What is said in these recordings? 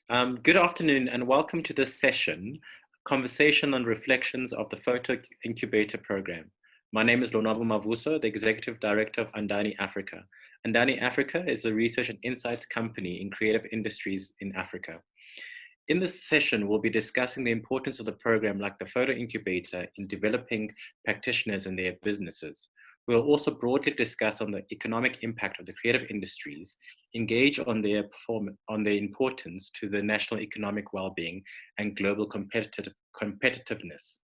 Good afternoon and welcome to this session, Conversation on Reflections of the Photo Incubator Program. My name is Lonabo Mavuso, the Executive Director of Andani Africa. Andani Africa is a research and insights company in creative industries in Africa. In this session, we'll be discussing the importance of the program like the Photo Incubator in developing practitioners and their businesses. We'll also broadly discuss on the economic impact of the creative industries, engage on their importance to the national economic well-being and global competitiveness.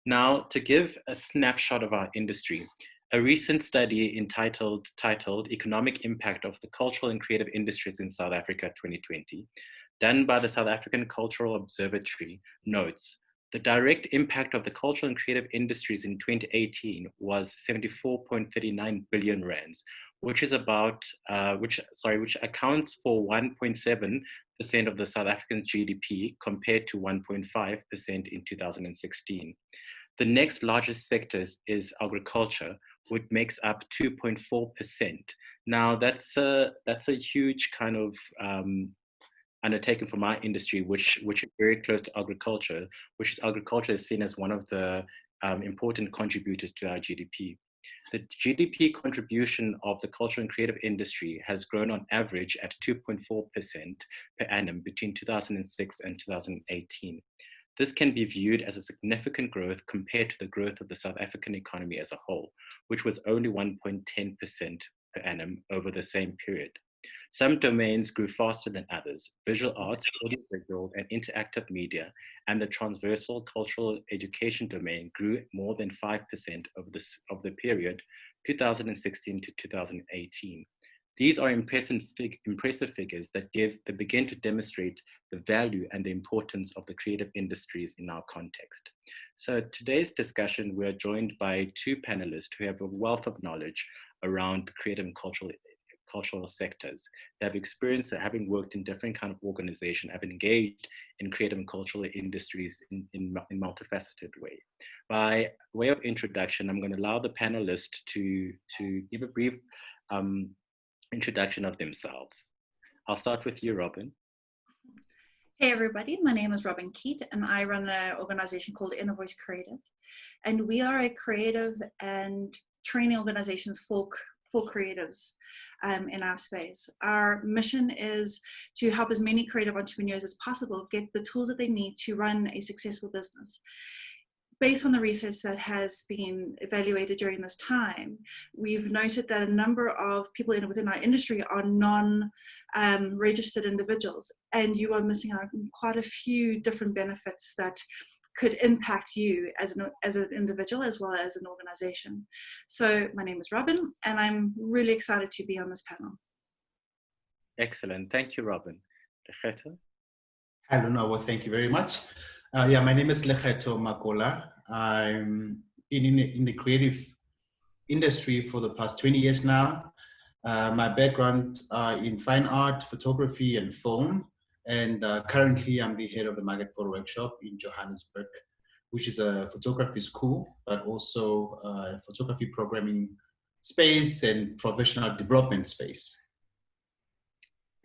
Now, to give a snapshot of our industry, a recent study titled Economic Impact of the Cultural and Creative Industries in South Africa 2020, done by the South African Cultural Observatory, notes the direct impact of the cultural and creative industries in 2018 was 74.39 billion rands, which is which accounts for 1.7% of the South African GDP compared to 1.5% in 2016. The next largest sector is agriculture, which makes up 2.4%. Now that's a huge kind of undertaken from our industry, which is very close to agriculture, agriculture is seen as one of the important contributors to our GDP. The GDP contribution of the cultural and creative industry has grown on average at 2.4% per annum between 2006 and 2018. This can be viewed as a significant growth compared to the growth of the South African economy as a whole, which was only 1.10% per annum over the same period. Some domains grew faster than others: visual arts, audiovisual and interactive media, and the transversal cultural education domain grew more than 5% over the period 2016 to 2018. These are impressive figures that begin to demonstrate the value and the importance of the creative industries in our context. So today's discussion, we're joined by two panelists who have a wealth of knowledge around the creative and cultural sectors. They have experience that having worked in different kind of organizations, have engaged in creative and cultural industries in multifaceted way. By way of introduction, I'm going to allow the panelists to give a brief introduction of themselves. I'll start with you, Robin. Hey everybody, my name is Robin Keat and I run an organization called Inner Voice Creative. And we are a creative and training organizations for creatives in our space. Our mission is to help as many creative entrepreneurs as possible get the tools that they need to run a successful business. Based on the research that has been evaluated during this time, we've noted that a number of people within our industry are non-registered individuals, and you are missing out on quite a few different benefits that could impact you as an individual as well as an organization. So my name is Robin, and I'm really excited to be on this panel. Excellent. Thank you, Robin. Lekgetho? Hello, no, well, thank you very much. My name is Lekgetho Makola. I'm been in the creative industry for the past 20 years now. My background in fine art, photography, and film. And currently I'm the head of the Market Photo Workshop in Johannesburg, which is a photography school, but also a photography programming space and professional development space.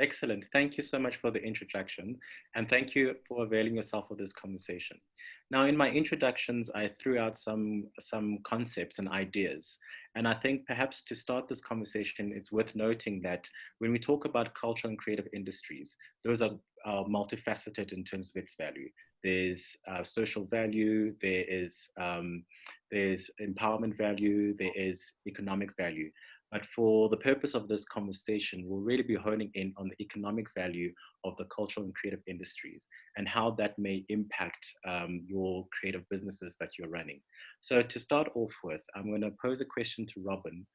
Excellent. Thank you so much for the introduction, and thank you for availing yourself of this conversation. Now, in my introductions, I threw out some concepts and ideas, and I think perhaps to start this conversation, it's worth noting that when we talk about cultural and creative industries, those are multifaceted in terms of its value. There's social value, there's empowerment value, there is economic value. But for the purpose of this conversation, we'll really be honing in on the economic value of the cultural and creative industries and how that may impact your creative businesses that you're running. So to start off with, I'm going to pose a question to Robin,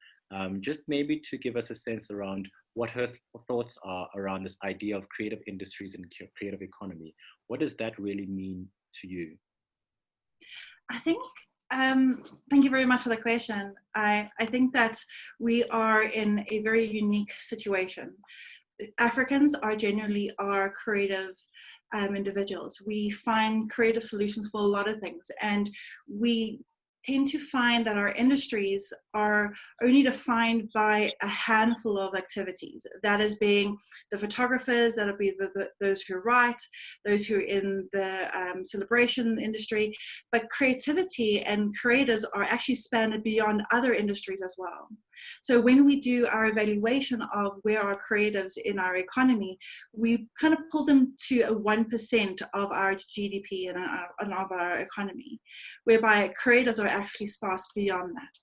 just maybe to give us a sense around what her thoughts are around this idea of creative industries and creative economy. What does that really mean to you? I think thank you very much for the question. I think that we are in a very unique situation. Africans are generally creative individuals. We find creative solutions for a lot of things, and we tend to find that our industries are only defined by a handful of activities. That is being the photographers, that'll be those who write, those who are in the celebration industry, but creativity and creators are actually spanned beyond other industries as well. So when we do our evaluation of where are creatives in our economy, we kind of pull them to a 1% of our GDP and of our economy, whereby creators are actually sparse beyond that.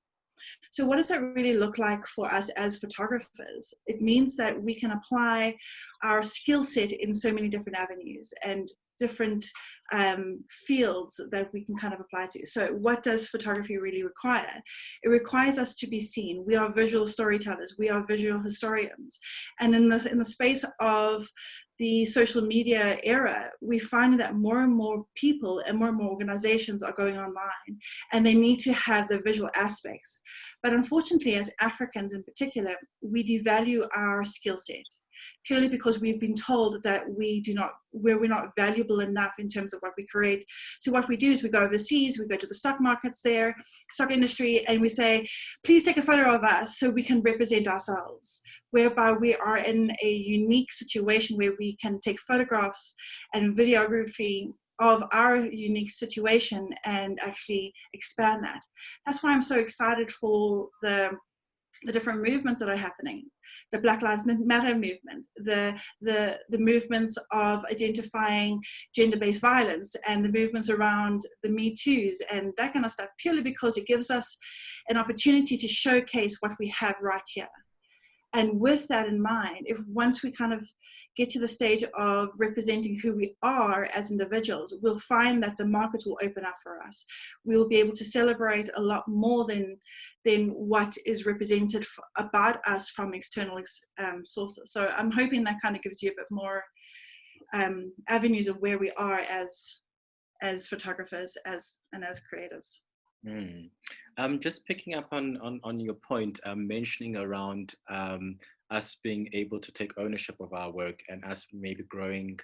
So what does that really look like for us as photographers? It means that we can apply our skill set in so many different avenues and different fields that we can kind of apply to. So what does photography really require? It requires us to be seen. We are visual storytellers. We are visual historians. And in the space of the social media era, we find that more and more people and more organizations are going online, and they need to have the visual aspects. But unfortunately, as Africans in particular, we devalue our skill set purely because we've been told that we're not valuable enough in terms of what we create. So what we do is we go overseas, we go to the stock markets there, stock industry, and we say, please take a photo of us so we can represent ourselves, whereby we are in a unique situation where we can take photographs and videography of our unique situation and actually expand that. That's why I'm so excited for the different movements that are happening, the Black Lives Matter movement, the movements of identifying gender-based violence, and the movements around the Me Too's and that kind of stuff, purely because it gives us an opportunity to showcase what we have right here. And with that in mind, if once we kind of get to the stage of representing who we are as individuals, we'll find that the market will open up for us. We'll be able to celebrate a lot more than what is represented about us from external sources. So I'm hoping that kind of gives you a bit more avenues of where we are as photographers and as creatives. Mm. Just picking up on your point, mentioning around us being able to take ownership of our work and us maybe growing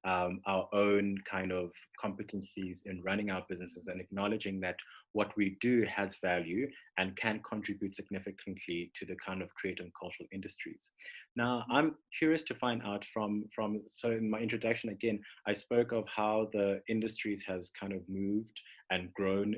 our own kind of competencies in running our businesses and acknowledging that what we do has value and can contribute significantly to the kind of creative and cultural industries. Now, I'm curious to find out so in my introduction, again, I spoke of how the industries has kind of moved and grown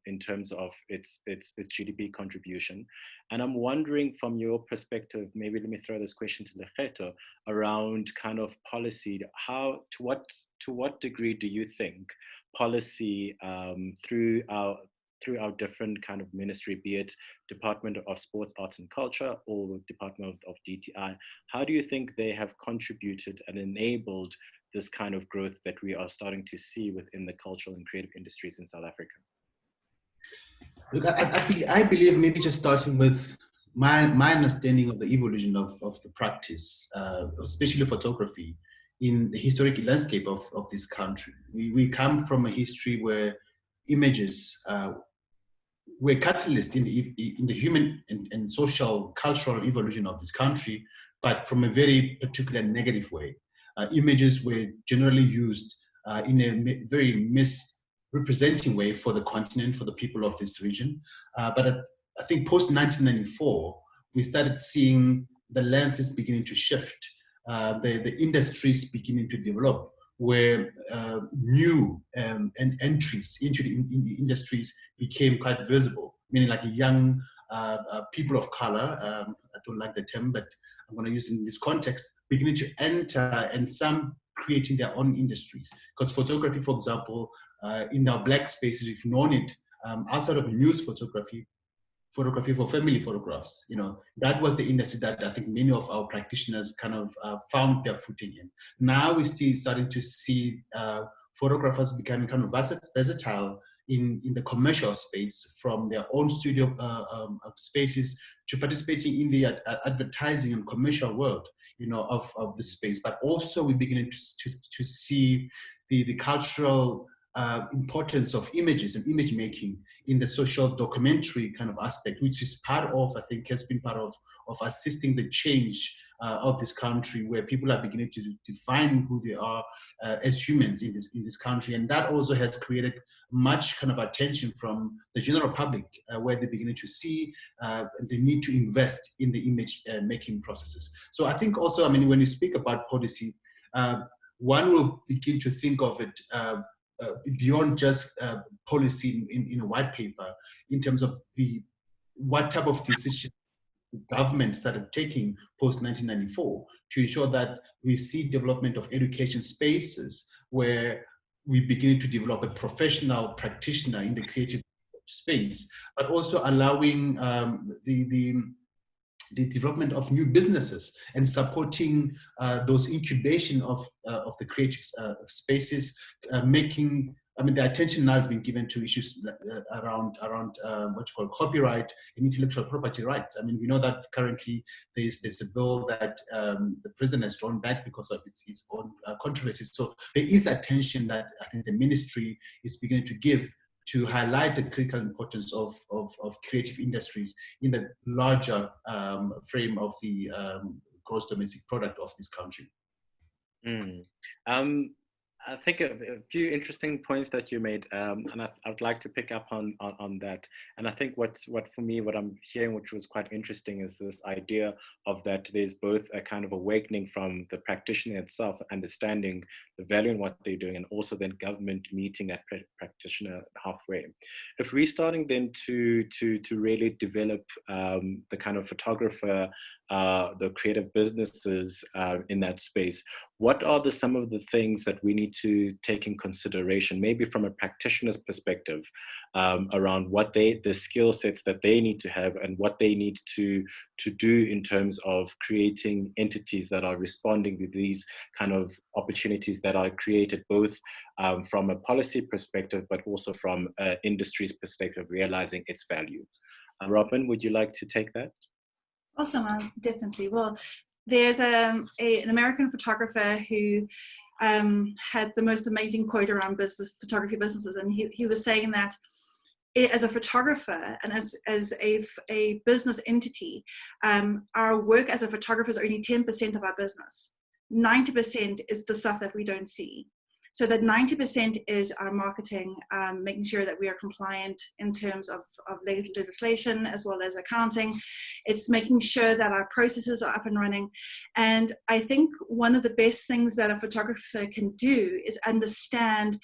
in terms of its GDP contribution. And I'm wondering from your perspective, maybe let me throw this question to Lekgetho, around kind of policy, to what degree do you think policy through our different kind of ministry, be it Department of Sports, Arts and Culture or Department of DTI, how do you think they have contributed and enabled this kind of growth that we are starting to see within the cultural and creative industries in South Africa? Look, I believe maybe just starting with my understanding of the evolution of the practice, especially photography, in the historic landscape of this country. We come from a history where images were catalyst in the human and social cultural evolution of this country, but from a very particular negative way. Images were generally used in a very misrepresenting way for the continent, for the people of this region. But I think post-1994, we started seeing the lenses beginning to shift, the industries beginning to develop, where new and entries into the industries became quite visible, meaning like young people of color, I don't like the term, but I'm going to use it in this context, beginning to enter and some creating their own industries. Because photography, for example, in our Black spaces, we've known it outside of news photography for family photographs. That was the industry that I think many of our practitioners kind of found their footing in. Now we're still starting to see photographers becoming kind of versatile in the commercial space, from their own studio spaces to participating in the advertising and commercial world, of the space. But also we're beginning to see the cultural importance of images and image making in the social documentary kind of aspect, which is part of, I think, has been part of assisting the change of this country, where people are beginning to define who they are as humans in this country. And that also has created much kind of attention from the general public, where they're beginning to see the need to invest in the image making processes. So I think also, I mean, when you speak about policy, one will begin to think of it beyond just policy in a white paper, in terms of what type of decision government started taking post-1994 to ensure that we see development of education spaces where we begin to develop a professional practitioner in the creative space, but also allowing the development of new businesses and supporting those incubation of the creative spaces, making, I mean, the attention now has been given to issues around what you call copyright and intellectual property rights. I mean, we know that currently there's a bill that the president has drawn back because of its own controversies. So there is attention that I think the ministry is beginning to give to highlight the critical importance of creative industries in the larger frame of the gross domestic product of this country. I think a few interesting points that you made, and I'd like to pick up on that. And I think what for me, what I'm hearing, which was quite interesting, is this idea of that there's both a kind of awakening from the practitioner itself, understanding the value in what they're doing, and also then government meeting that practitioner halfway. If we're starting then to really develop the kind of photographer, the creative businesses in that space, what are some of the things that we need to take in consideration, maybe from a practitioner's perspective, around what the skill sets that they need to have and what they need to do in terms of creating entities that are responding to these kind of opportunities that are created, both from a policy perspective, but also from an industry's perspective, realizing its value. Robin, would you like to take that? Awesome, definitely. Well, there's an American photographer who had the most amazing quote around photography businesses, and he was saying that as a photographer and as a business entity, our work as a photographer is only 10% of our business. 90% is the stuff that we don't see. So that 90% is our marketing, making sure that we are compliant in terms of legislation as well as accounting. It's making sure that our processes are up and running. And I think one of the best things that a photographer can do is understand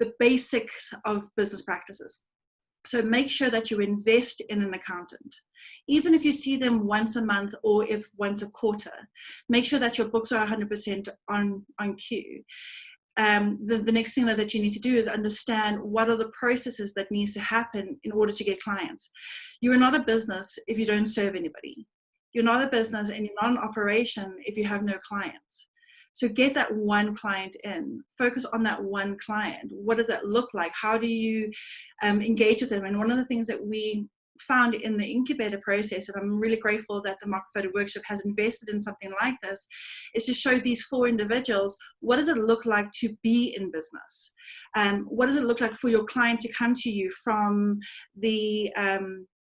the basics of business practices. So make sure that you invest in an accountant. Even if you see them once a month or if once a quarter, make sure that your books are 100% on cue. The next thing that you need to do is understand what are the processes that needs to happen in order to get clients. You are not a business if you don't serve anybody. You're not a business and you're not an operation if you have no clients. So get that one client in, focus on that one client. What does that look like? How do you engage with them? And one of the things that we found in the incubator process, and I'm really grateful that the Microphoto Workshop has invested in something like this, is to show these 4 individuals, what does it look like to be in business? What does it look like for your client to come to you from the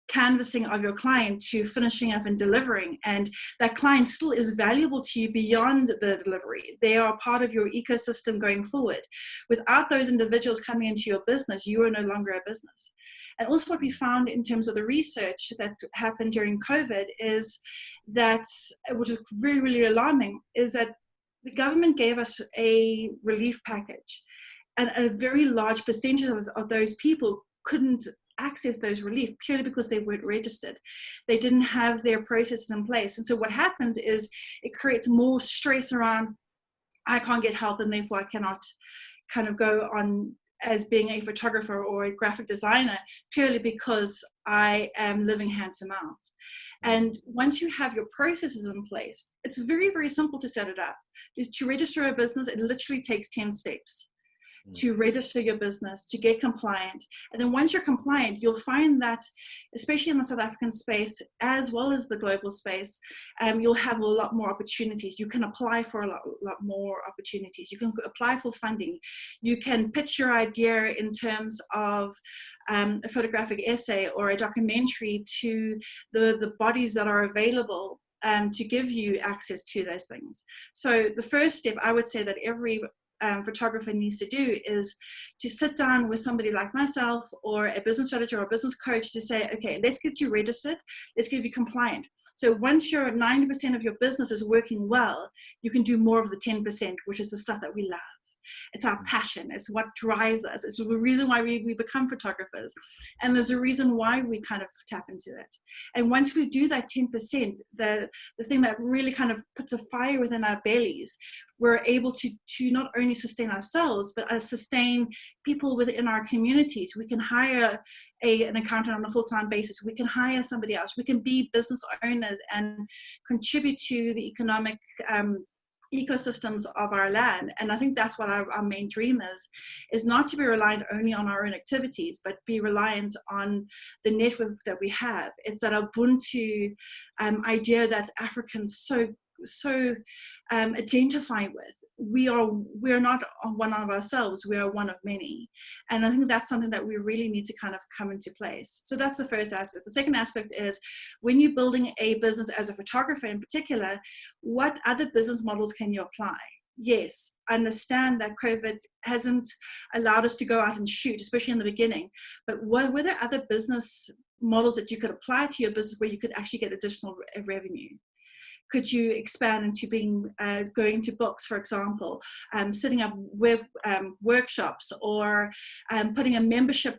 canvassing of your client to finishing up and delivering, and that client still is valuable to you beyond the delivery. They are part of your ecosystem going forward. Without those individuals coming into your business, you are no longer a business. And also what we found in terms of the research that happened during COVID is that, which is really, really alarming, is that the government gave us a relief package, and a very large percentage of those people couldn't access those relief purely because they weren't registered. They didn't have their processes in place. And so what happens is it creates more stress around, I can't get help and therefore I cannot kind of go on as being a photographer or a graphic designer purely because I am living hand to mouth. And once you have your processes in place, it's very, very simple to set it up. Just to register a business, it literally takes 10 steps. To register your business, to get compliant. And then once you're compliant, you'll find that, especially in the South African space, as well as the global space, you'll have a lot more opportunities. You can apply for a lot more opportunities. You can apply for funding. You can pitch your idea in terms of a photographic essay or a documentary to the bodies that are available to give you access to those things. So the first step I would say that every photographer needs to do is to sit down with somebody like myself or a business strategist or a business coach to say, okay, let's get you registered, let's get you compliant. So once your 90% of your business is working well, you can do more of the 10%, which is the stuff that we love. It's our passion. It's what drives us. It's the reason why we become photographers. And there's a reason why we kind of tap into it. And once we do that 10%, the thing that really kind of puts a fire within our bellies, we're able to not only sustain ourselves, but sustain people within our communities. We can hire an accountant on a full-time basis. We can hire somebody else. We can be business owners and contribute to the economic ecosystems of our land. And I think that's what our main dream is not to be reliant only on our own activities, but be reliant on the network that we have. It's that Ubuntu idea that Africans so identify with. We're not one of ourselves, we are one of many. And I think that's something that we really need to kind of come into place. So that's the first aspect. The second aspect is when you're building a business as a photographer in particular, what other business models can you apply? Yes, I understand that COVID hasn't allowed us to go out and shoot, especially in the beginning, but were there other business models that you could apply to your business where you could actually get additional revenue? Could you expand into going to books, for example, setting up web workshops, or putting a membership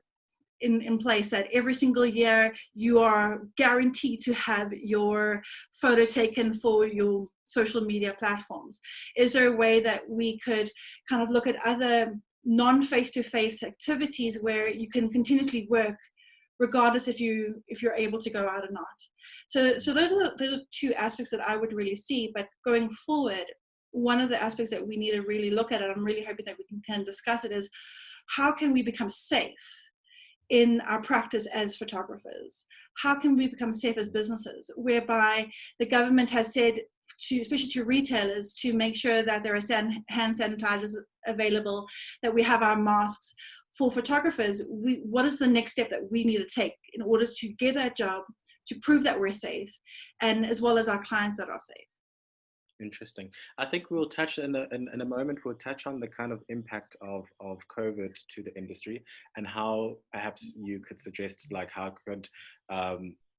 in place that every single year you are guaranteed to have your photo taken for your social media platforms? Is there a way that we could kind of look at other non-face-to-face activities where you can continuously work regardless if you're able to go out or not? So those are two aspects that I would really see. But going forward, one of the aspects that we need to really look at, and I'm really hoping that we can discuss it, is how can we become safe in our practice as photographers? How can we become safe as businesses, whereby the government has said, especially to retailers, to make sure that there are hand sanitizers available, that we have our masks. For photographers, what is the next step that we need to take in order to get that job, to prove that we're safe, and as well as our clients that are safe? Interesting. I think we'll touch in a moment, we'll touch on the kind of impact of COVID to the industry, and how perhaps you could suggest, like, how could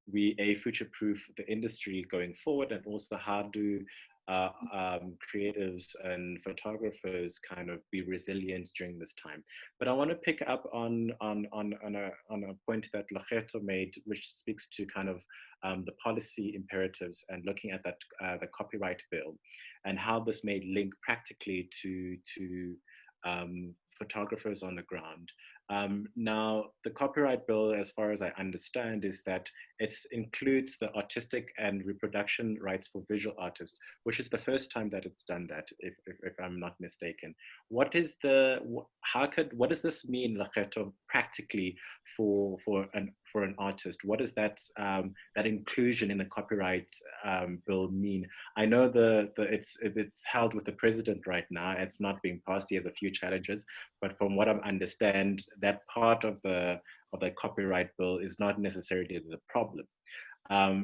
we future-proof the industry going forward, and also how do creatives and photographers kind of be resilient during this time. But I want to pick up on a point that Lekgetho made, which speaks to kind of the policy imperatives, and looking at that the copyright bill, and how this may link practically to photographers on the ground. Now, the copyright bill, as far as I understand, is that it includes the artistic and reproduction rights for visual artists, which is the first time that it's done that, if I'm not mistaken. What does this mean, Lekgetho, practically for an artist? What does that inclusion in the copyright bill mean? I know it's held with the president right now. It's not being passed. He has a few challenges, but from what I understand, that part of the copyright bill is not necessarily the problem.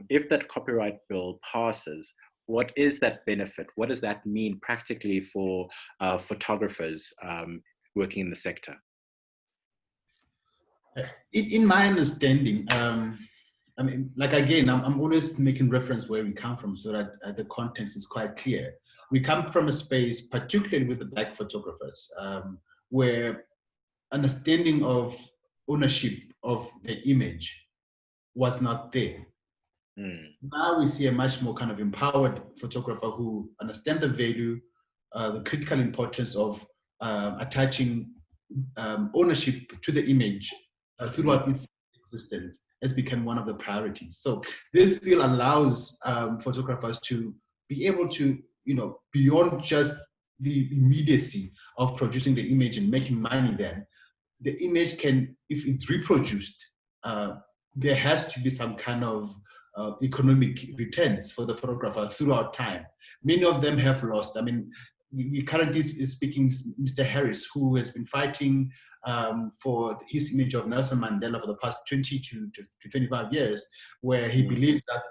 If that copyright bill passes, what is that benefit? What does that mean practically for photographers working in the sector? In my understanding, I mean, like, again, I'm always making reference where we come from, so that the context is quite clear. We come from a space, particularly with the Black photographers, where understanding of ownership of the image was not there. Now we see a much more kind of empowered photographer who understand the value, the critical importance of attaching ownership to the image throughout its existence. Has become one of the priorities. So this bill allows photographers to be able to, beyond just the immediacy of producing the image and making money, then the image can, if it's reproduced, there has to be some kind of economic returns for the photographer throughout time. Many of them have lost. I mean, we currently is speaking Mr. Harris, who has been fighting for his image of Nelson Mandela for the past 20 to 25 years, where he believes that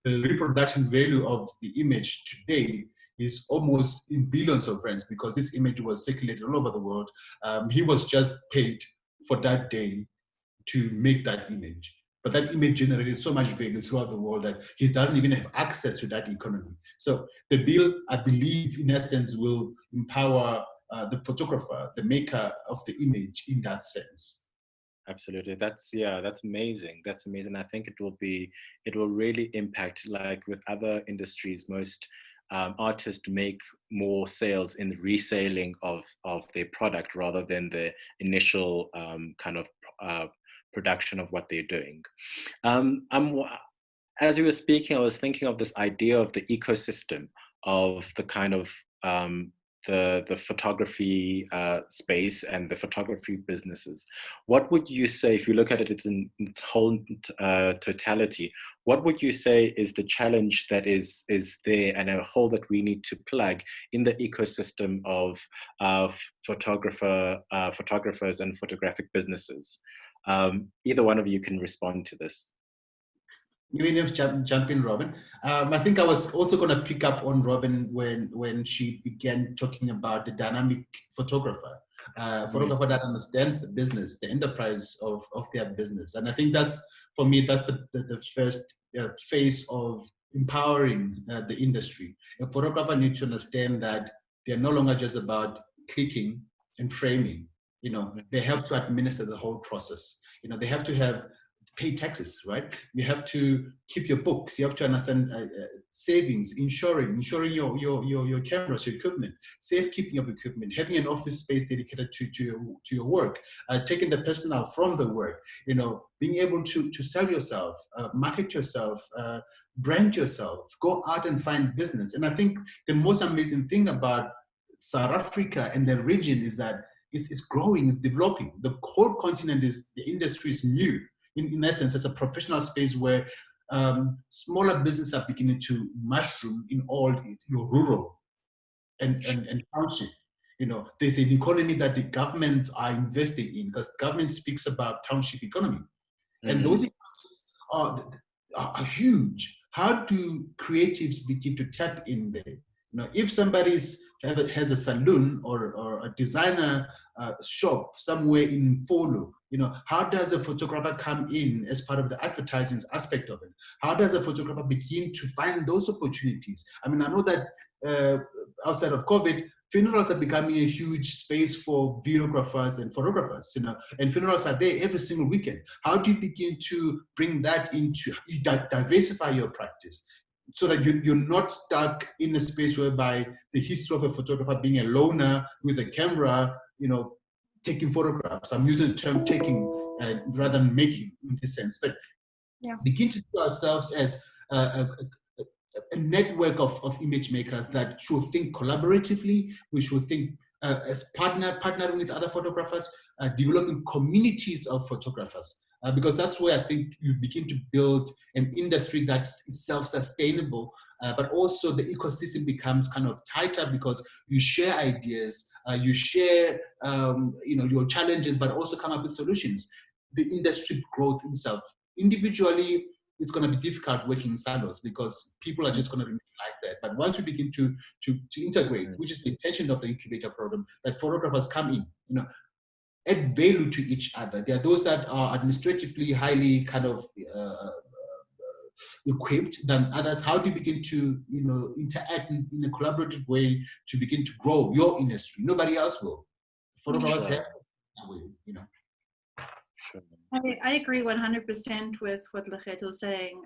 the reproduction value of the image today is almost in billions of rands, because this image was circulated all over the world. He was just paid for that day to make that image. But that image generated so much value throughout the world that he doesn't even have access to that economy. So the bill, I believe, in essence, will empower the photographer, the maker of the image, in that sense. Absolutely. That's amazing. That's amazing. I think it will really impact, like with other industries, most artists make more sales in the reselling of their product rather than the initial kind of production of what they're doing. As you were speaking, I was thinking of this idea of the ecosystem of the kind of the photography space and the photography businesses. What would you say, if you look at it in its whole totality, what would you say is the challenge that is there and a hole that we need to plug in the ecosystem of photographers and photographic businesses? Either one of you can respond to this. Maybe jump in, Robin. I think I was also going to pick up on Robin when she began talking about the dynamic photographer. Photographer that understands the business, the enterprise of their business. And I think that's, for me, that's the first phase of empowering the industry. A photographer needs to understand that they're no longer just about clicking and framing. You know, they have to administer the whole process. You know, they have to pay taxes, right? You have to keep your books. You have to understand savings, insuring your cameras, your equipment, safekeeping of equipment, having an office space dedicated to your work, taking the personnel from the work, you know, being able to sell yourself, market yourself, brand yourself, go out and find business. And I think the most amazing thing about South Africa and the region is that it's growing, it's developing. The whole continent the industry is new. In essence, it's a professional space where smaller businesses are beginning to mushroom in all your rural and township. You know, there's an economy that the governments are investing in, because government speaks about township economy. And those economies are huge. How do creatives begin to tap in there? You know, if somebody has a salon or a designer shop somewhere in Folo, you know, how does a photographer come in as part of the advertising aspect of it? How does a photographer begin to find those opportunities? I mean, I know that outside of COVID, funerals are becoming a huge space for videographers and photographers, you know, and funerals are there every single weekend. How do you begin to bring that into, diversify your practice, so that you're not stuck in a space whereby the history of a photographer being a loner with a camera, you know, taking photographs. I'm using the term taking rather than making in this sense, but begin to see ourselves as a network of image makers that should think collaboratively. We should think as partnering with other photographers, developing communities of photographers. Because that's where I think you begin to build an industry that's self-sustainable, but also the ecosystem becomes kind of tighter because you share ideas, you share you know, your challenges, but also come up with solutions. The industry growth itself. Individually, it's going to be difficult working in silos because people are just going to remain like that. But once we begin to integrate, which is the intention of the incubator program, that photographers come in, you know, add value to each other. There are those that are administratively highly kind of equipped than others. How do you begin to, you know, interact in a collaborative way to begin to grow your industry? Nobody else will. Photographers have that way, you know. Sure. I agree 100% with what Lekgetho was saying.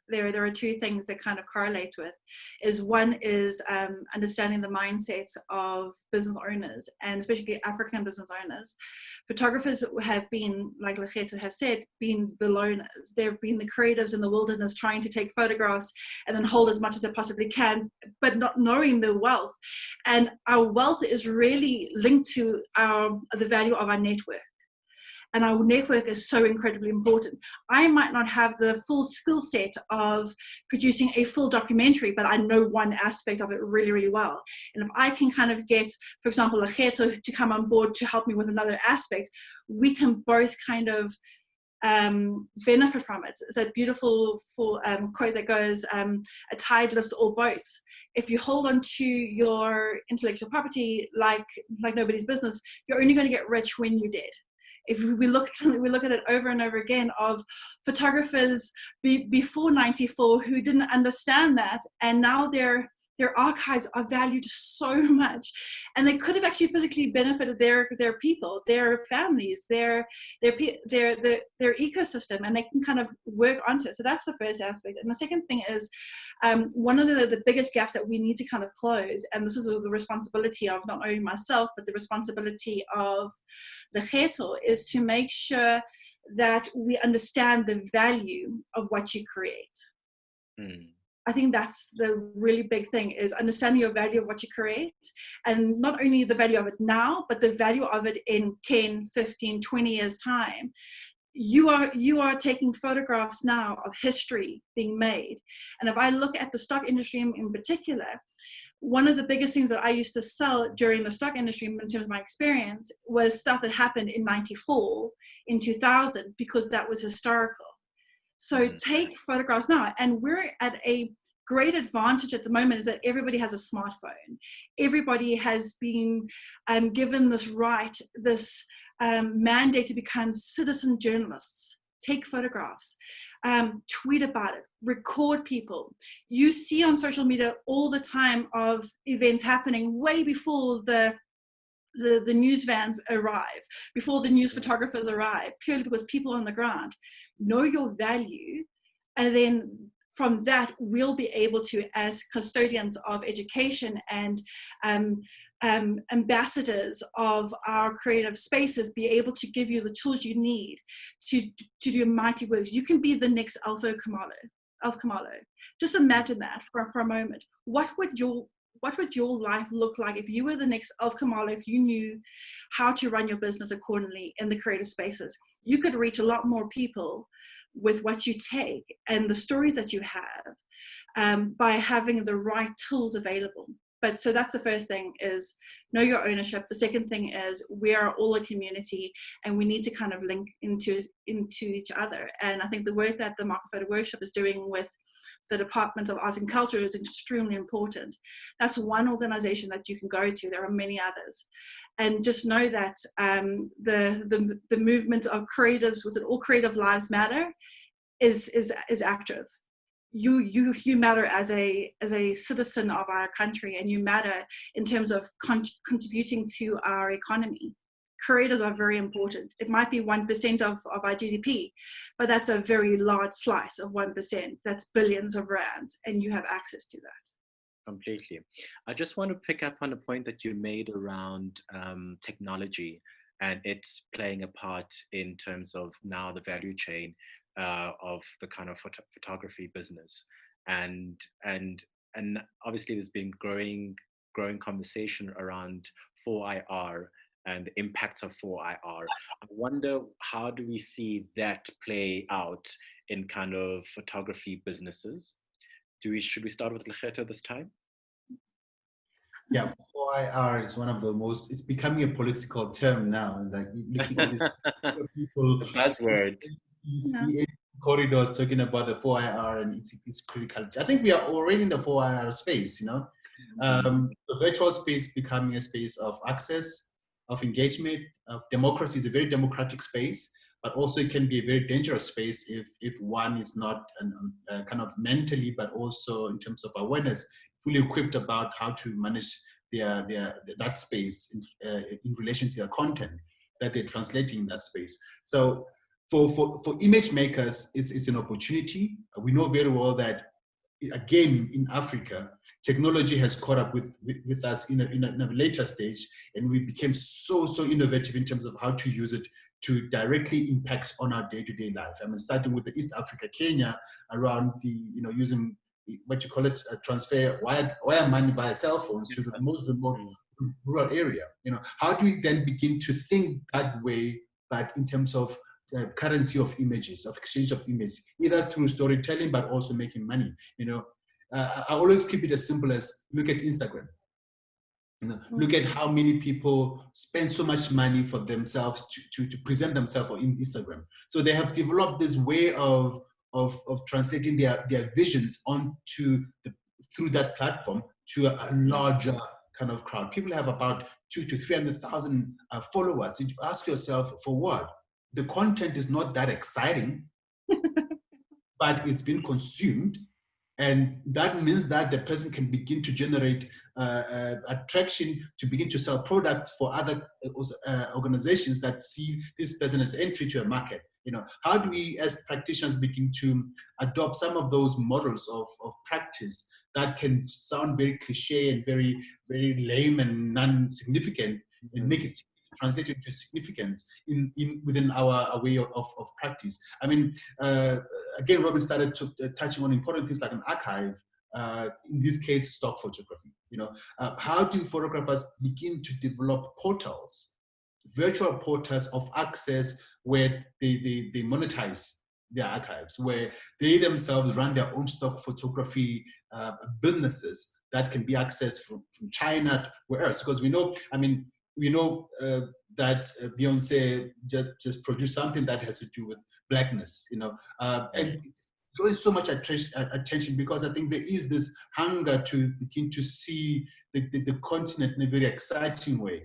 There are two things that kind of correlate with. One is understanding the mindsets of business owners, and especially African business owners. Photographers have been, like Lekgetho has said, been the loners. They've been the creatives in the wilderness trying to take photographs and then hold as much as they possibly can, but not knowing the wealth. And our wealth is really linked to the value of our network. And our network is so incredibly important. I might not have the full skill set of producing a full documentary, but I know one aspect of it really, really well. And if I can kind of get, for example, Lekgetho to come on board to help me with another aspect, we can both kind of benefit from it. It's that beautiful quote that goes, a tide lifts all boats. If you hold on to your intellectual property like nobody's business, you're only going to get rich when you're dead. If we look at it over and over again of photographers before 94 who didn't understand that, and now their archives are valued so much, and they could have actually physically benefited their people, their families, their ecosystem, and they can kind of work onto it. So that's the first aspect. And the second thing is, one of the biggest gaps that we need to kind of close, and this is the responsibility of not only myself, but the responsibility of the Lekgetho, is to make sure that we understand the value of what you create. I think that's the really big thing, is understanding your value of what you create, and not only the value of it now, but the value of it in 10, 15, 20 years time. You are taking photographs now of history being made. And if I look at the stock industry in particular, one of the biggest things that I used to sell during the stock industry in terms of my experience was stuff that happened in 94, in 2000, because that was historical. So take photographs now, and we're at a great advantage at the moment is that everybody has a smartphone. Everybody has been given this right, this mandate to become citizen journalists. Take photographs, tweet about it, record people. You see on social media all the time of events happening way before the news vans arrive, before the news photographers arrive, purely because people on the ground know your value. And then from that, we'll be able to, as custodians of education and ambassadors of our creative spaces, be able to give you the tools you need to do mighty works. You can be the next Alpha Kamalo. Just imagine that for a moment. What would your life look like if you were the next Alpha Kamalo, if you knew how to run your business accordingly in the creative spaces? You could reach a lot more people with what you take and the stories that you have by having the right tools available. But so that's the first thing, is know your ownership. The second thing is we are all a community, and we need to kind of link into each other. And I think the work that the Market Photo Workshop is doing with the Department of Art and Culture is extremely important. That's one organization that you can go to. There are many others. And just know that the movement of creatives, was it All Creative Lives Matter, is active. You matter as a citizen of our country, and you matter in terms of contributing to our economy. Creators are very important. It might be 1% of our GDP, but that's a very large slice of 1%. That's billions of rands, and you have access to that. Completely. I just want to pick up on a point that you made around technology and it's playing a part in terms of now the value chain of the kind of photography business, and obviously there's been growing conversation around 4IR and the impacts of 4IR. I wonder, how do we see that play out in kind of photography businesses? Should we start with Lekgetho this time? Yeah, 4IR is one of the most, it's becoming a political term now. Like looking at these people, the buzzword. Corridors talking about the 4IR and its critical. I think we are already in the 4IR space, you know. The virtual space becoming a space of access, of engagement, of democracy. Is a very democratic space, but also it can be a very dangerous space if one is not kind of mentally, but also in terms of awareness, fully equipped about how to manage that space in relation to their content that they're translating in that space. So for image makers, it's an opportunity. We know very well that, again, in Africa, technology has caught up with us in a later stage, and we became so innovative in terms of how to use it to directly impact on our day-to-day life. I mean, starting with the East Africa, Kenya, around using what you call it, transfer wire money via cell phones to the most remote rural area. How do we then begin to think that way, but in terms of currency of images, of exchange of images, either through storytelling, but also making money. I always keep it as simple as, look at Instagram. Look at how many people spend so much money for themselves to present themselves on Instagram. So they have developed this way of translating their visions through that platform to a larger kind of crowd. People have about 200,000 to 300,000 followers. You ask yourself, for what? The content is not that exciting, but it's been consumed. And that means that the person can begin to generate attraction to begin to sell products for other organizations that see this person as entry to a market. How do we as practitioners begin to adopt some of those models of practice that can sound very cliche and very, very lame and non-significant, and make it translated into significance within our way of practice? I mean, again, Robin started touching on important things like an archive, in this case, stock photography. How do photographers begin to develop portals, virtual portals of access where they monetize their archives, where they themselves run their own stock photography businesses that can be accessed from China to where else? Because we know that Beyonce just produced something that has to do with blackness, and it's drawing so much attention because I think there is this hunger to begin to see the continent in a very exciting way.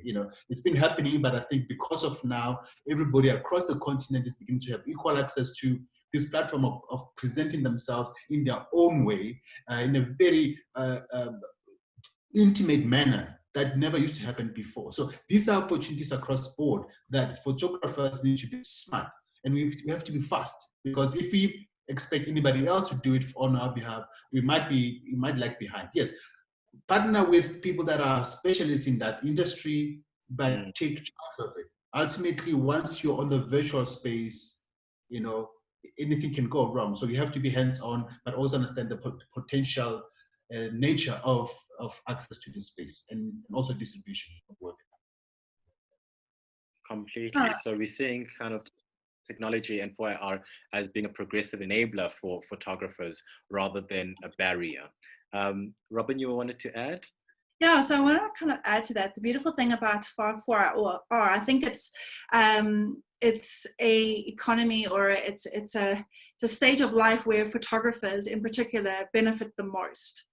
It's been happening, but I think because of now, everybody across the continent is beginning to have equal access to this platform of presenting themselves in their own way, in a very intimate manner that never used to happen before. So these are opportunities across board that photographers need to be smart, and we have to be fast, because if we expect anybody else to do it on our behalf, we might lag behind. Yes, partner with people that are specialists in that industry, but take charge of it. Ultimately, once you're on the virtual space, anything can go wrong. So you have to be hands-on, but also understand the potential nature of access to this space and also distribution of work. Completely. So we're seeing kind of technology and 4IR as being a progressive enabler for photographers rather than a barrier. Robin, you wanted to add? Yeah, so I want to kind of add to that. The beautiful thing about 4IR, I think it's a economy, or it's a stage of life where photographers in particular benefit the most,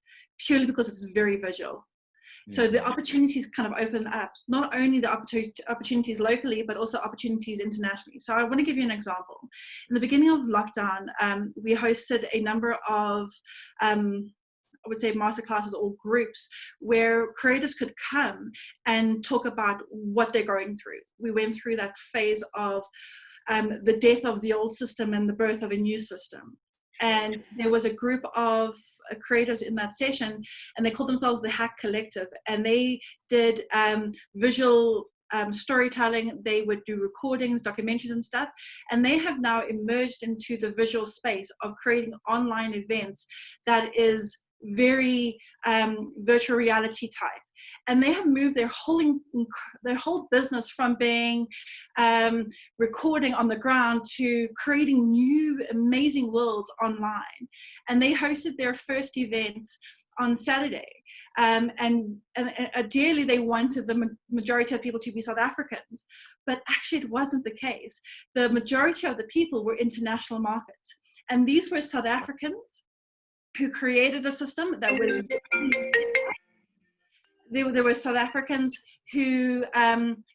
purely because it's very visual. So the opportunities kind of open up, not only the opportunities locally, but also opportunities internationally. So I want to give you an example. In the beginning of lockdown, we hosted a number of, I would say, masterclasses or groups where creators could come and talk about what they're going through. We went through that phase of the death of the old system and the birth of a new system. And there was a group of creators in that session, and they called themselves the Hack Collective, and they did visual storytelling. They would do recordings, documentaries and stuff, and they have now emerged into the visual space of creating online events that is very virtual reality type. And they have moved their whole business from being recording on the ground to creating new amazing worlds online. And they hosted their first event on Saturday. And ideally they wanted the majority of people to be South Africans, but actually it wasn't the case. The majority of the people were international markets, and these were South Africans who created a system that was there were South Africans who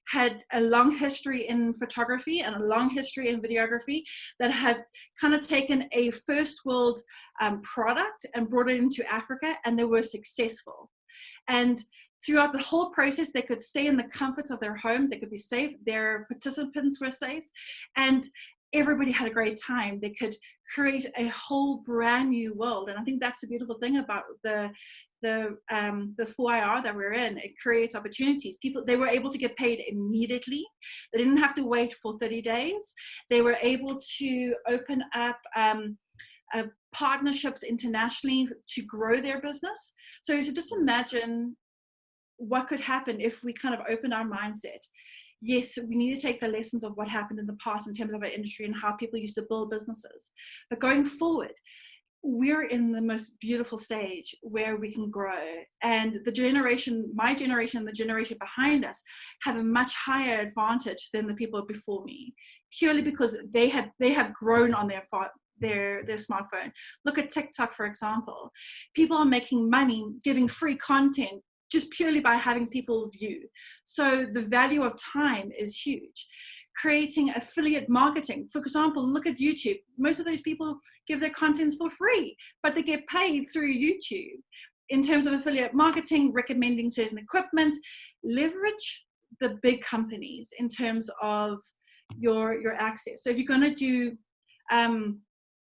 had a long history in photography and a long history in videography, that had kind of taken a first world product and brought it into Africa, and they were successful. And throughout the whole process, they could stay in the comforts of their homes, they could be safe, their participants were safe, and everybody had a great time. They could create a whole brand new world. And I think that's the beautiful thing about the 4IR that we're in. It creates opportunities. They were able to get paid immediately. They didn't have to wait for 30 days. They were able to open up partnerships internationally to grow their business. So to just imagine what could happen if we kind of open our mindset. Yes, we need to take the lessons of what happened in the past in terms of our industry and how people used to build businesses. But going forward, we're in the most beautiful stage where we can grow, and the generation, my generation, the generation behind us, have a much higher advantage than the people before me, purely because they have grown on their smartphone. Look at TikTok, for example. People are making money giving free content just purely by having people view. So the value of time is huge. Creating affiliate marketing, for example, look at YouTube. Most of those people give their contents for free, but they get paid through YouTube. In terms of affiliate marketing, recommending certain equipment, leverage the big companies in terms of your access. So if you're going to do, if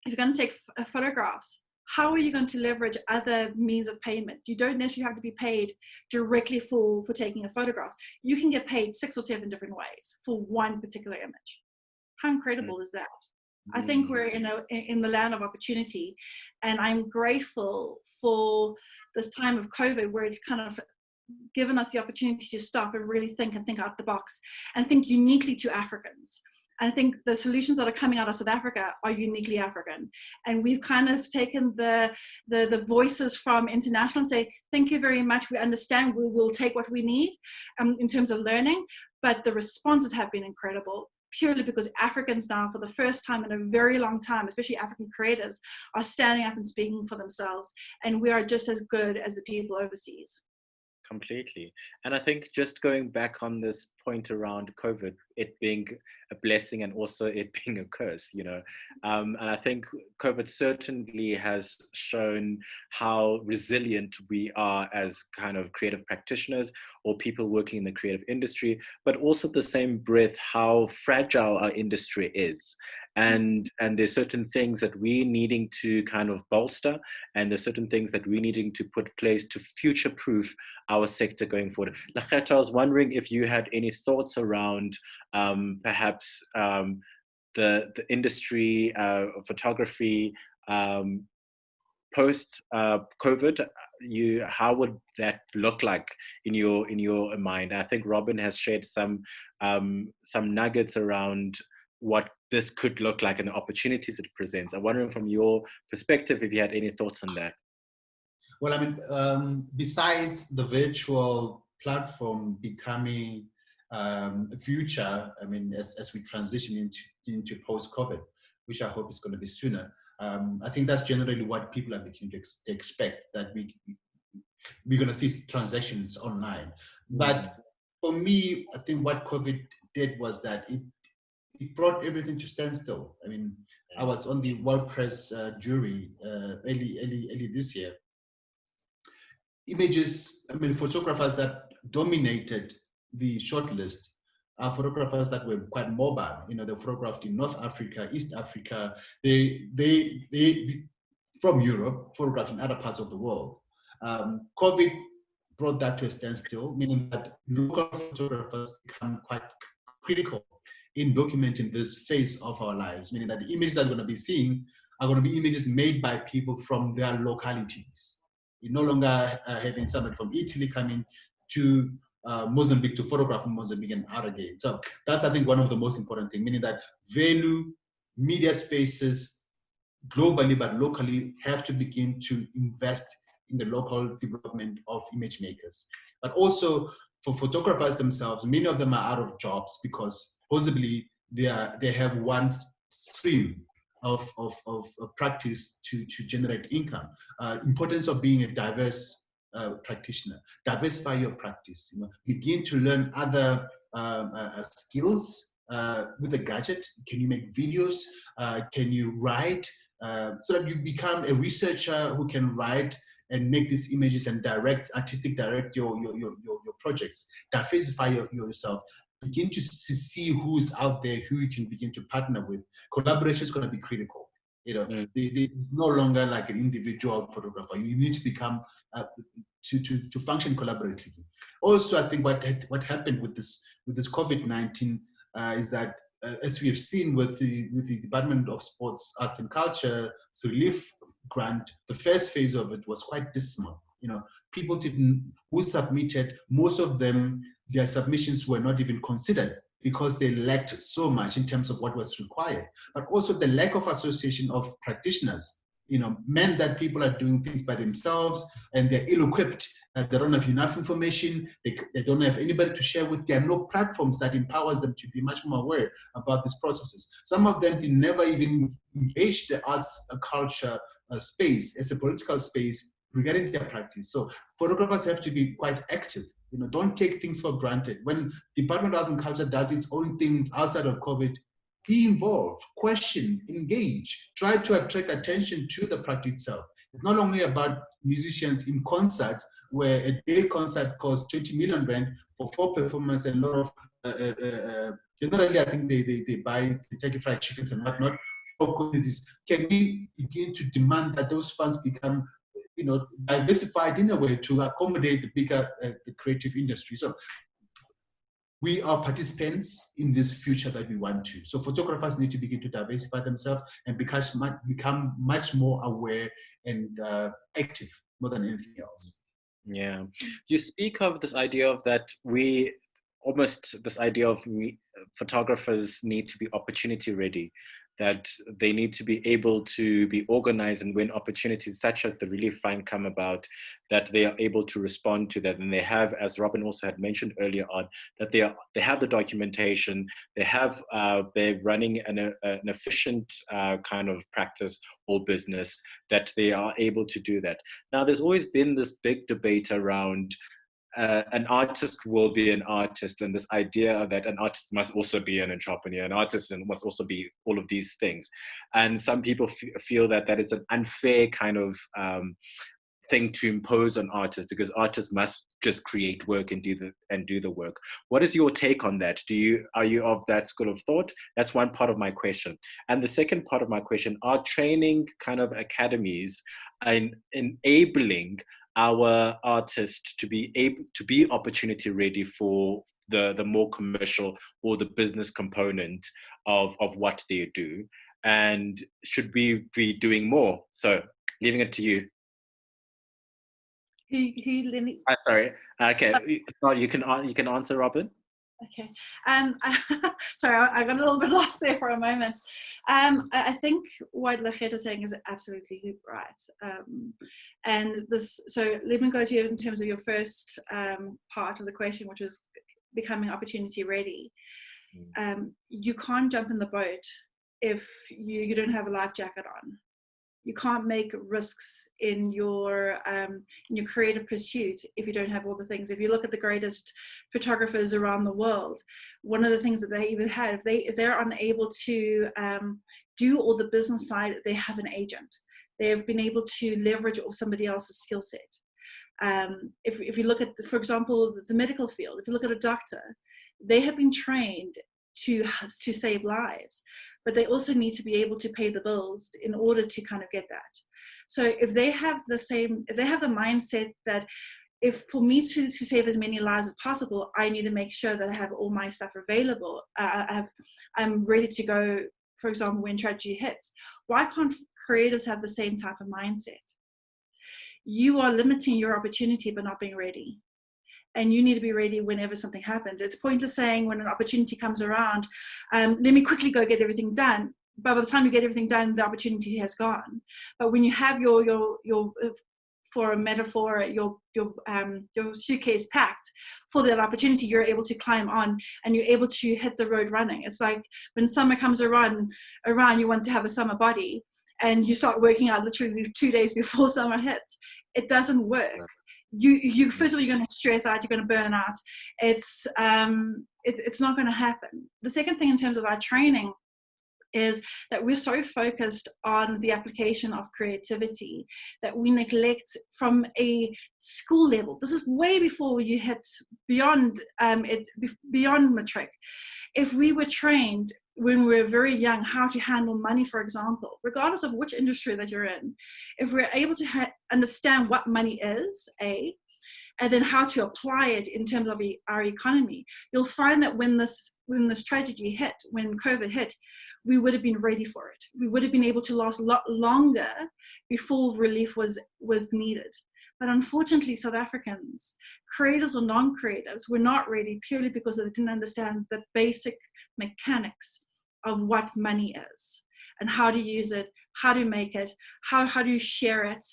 you're going to take photographs, how are you going to leverage other means of payment? You don't necessarily have to be paid directly for taking a photograph. You can get paid 6 or 7 different ways for one particular image. How incredible is that? I think we're in the land of opportunity, and I'm grateful for this time of COVID, where it's kind of given us the opportunity to stop and really think out the box and think uniquely to Africans. I think the solutions that are coming out of South Africa are uniquely African. And we've kind of taken the voices from international and say, thank you very much, we understand, we will take what we need in terms of learning. But the responses have been incredible, purely because Africans now, for the first time in a very long time, especially African creatives, are standing up and speaking for themselves. And we are just as good as the people overseas. Completely. And I think just going back on this point around COVID, it being a blessing and also it being a curse, you know. And I think COVID certainly has shown how resilient we are as kind of creative practitioners or people working in the creative industry, but also at the same breath, how fragile our industry is. And there's certain things that we're needing to kind of bolster, and there's certain things that we're needing to put place to future-proof our sector going forward. Lekgetho, I was wondering if you had any thoughts around perhaps the industry of photography post COVID. How would that look like in your mind? I think Robin has shared some nuggets around what this could look like and the opportunities it presents. I'm wondering from your perspective if you had any thoughts on that. Well, I mean, besides the virtual platform becoming a future, I mean, as we transition into post-COVID, which I hope is going to be sooner, I think that's generally what people are beginning to expect, that we're going to see transactions online. But for me, I think what COVID did was that it brought everything to standstill. I mean, I was on the World Press jury early this year. Images, I mean, photographers that dominated the shortlist are photographers that were quite mobile. You know, they photographed in North Africa, East Africa, they from Europe, photographed in other parts of the world. COVID brought that to a standstill, meaning that local photographers become quite critical in documenting this phase of our lives, meaning that the images that we're going to be seeing are going to be images made by people from their localities. You're no longer having somebody from Italy coming to Mozambique to photograph in Mozambique and out again. So that's, I think, one of the most important things, meaning that value media spaces globally but locally have to begin to invest in the local development of image makers. But also for photographers themselves, many of them are out of jobs because possibly they have one stream of practice to generate income. Importance of being a diverse practitioner. Diversify your practice. You know, begin to learn other skills with a gadget. Can you make videos? Can you write? So that you become a researcher who can write and make these images and artistic direct your projects. Diversify yourself. Begin to see who's out there, who you can begin to partner with. Collaboration is going to be critical. You know, it's no longer like an individual photographer. You need to become to function collaboratively. Also, I think what happened with this COVID-19 is that as we have seen with the Department of Sports, Arts and Culture relief grant, the first phase of it was quite dismal. You know, people who submitted, most of them, their submissions were not even considered because they lacked so much in terms of what was required. But also the lack of association of practitioners meant that people are doing things by themselves and they're ill-equipped. They don't have enough information. They don't have anybody to share with. There are no platforms that empowers them to be much more aware about these processes. Some of them did never even engage the arts culture space as a political space regarding their practice. So photographers have to be quite active. Don't take things for granted. When Department of Arts and Culture does its own things outside of COVID, be involved, question, engage, try to attract attention to the practice itself. It's not only about musicians in concerts, where a day concert costs 20 million rand for 4 performances and a lot of, generally I think they buy Kentucky Fried Chickens and whatnot for communities. Can we begin to demand that those funds become diversified in a way to accommodate the bigger the creative industry? So we are participants in this future that we want to. So photographers need to begin to diversify themselves and become much more aware and active more than anything else. Yeah. You speak of this idea of that photographers need to be opportunity ready, that they need to be able to be organized, and when opportunities such as the Relief Fund come about, that they are able to respond to that. And they have, as Robin also had mentioned earlier on, that they have the documentation, they're running an efficient kind of practice or business, that they are able to do that. Now, there's always been this big debate around an artist will be an artist, and this idea that an artist must also be an entrepreneur, an artist must also be all of these things. And some people feel that that is an unfair kind of thing to impose on artists, because artists must just create work and do the work. What is your take on that? Are you of that school of thought? That's one part of my question. And the second part of my question, are training kind of academies and enabling our artists to be able to be opportunity ready for the more commercial or the business component of what they do? And should we be doing more? So leaving it to you. Lenny? Sorry. Okay. You can answer, Robin. Okay. Sorry, I got a little bit lost there for a moment. I think what Lachet was saying is absolutely right. And this, so let me go to you in terms of your first part of the question, which was becoming opportunity ready. You can't jump in the boat if you don't have a life jacket on. You can't make risks in your creative pursuit if you don't have all the things. If you look at the greatest photographers around the world, one of the things that they even have, if they're unable to do all the business side, they have an agent. They have been able to leverage off somebody else's skill set. If you look at, for example, the medical field, if you look at a doctor, they have been trained to save lives, but they also need to be able to pay the bills in order to kind of get that. So if they have the mindset that if for me to save as many lives as possible, I need to make sure that I have all my stuff available. I'm ready to go, for example, when tragedy hits. Why can't creatives have the same type of mindset? You are limiting your opportunity by not being ready. And you need to be ready whenever something happens. It's pointless saying when an opportunity comes around, let me quickly go get everything done. But by the time you get everything done, the opportunity has gone. But when you have your for a metaphor, your suitcase packed for that opportunity, you're able to climb on and you're able to hit the road running. It's like when summer comes around, you want to have a summer body and you start working out literally 2 days before summer hits. It doesn't work. You first of all, you're going to stress out, you're going to burn out. It's not going to happen. The second thing in terms of our training is that we're so focused on the application of creativity that we neglect from a school level. This is way before you hit beyond matric. If we were trained when we were very young how to handle money, for example, regardless of which industry that you're in, if we're able to understand what money is, and then how to apply it in terms of our economy, you'll find that when this tragedy hit, when COVID hit, we would have been ready for it. We would have been able to last a lot longer before relief was needed. But unfortunately, South Africans, creatives or non-creatives, were not ready purely because they didn't understand the basic mechanics of what money is. and how to use it, how to make it, how do you share it.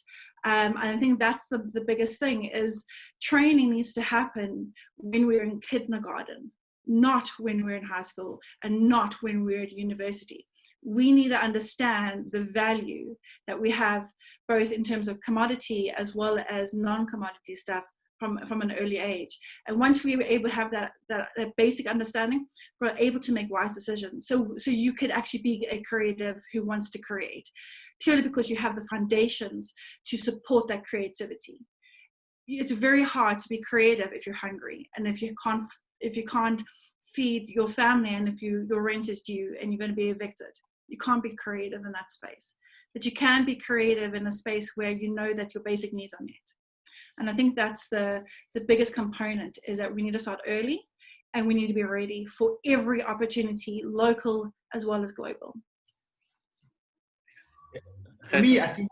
And I think that's the biggest thing, is training needs to happen when we're in kindergarten, not when we're in high school, and not when we're at university. We need to understand the value that we have, both in terms of commodity as well as non-commodity stuff, from an early age. And once we were able to have that basic understanding, we're able to make wise decisions. So you could actually be a creative who wants to create, purely because you have the foundations to support that creativity. It's very hard to be creative if you're hungry, and if you can't feed your family, and if your rent is due and you're going to be evicted. You can't be creative in that space. But you can be creative in a space where you know that your basic needs are met. And I think that's the biggest component, is that we need to start early, and we need to be ready for every opportunity, local as well as global. For me, I think,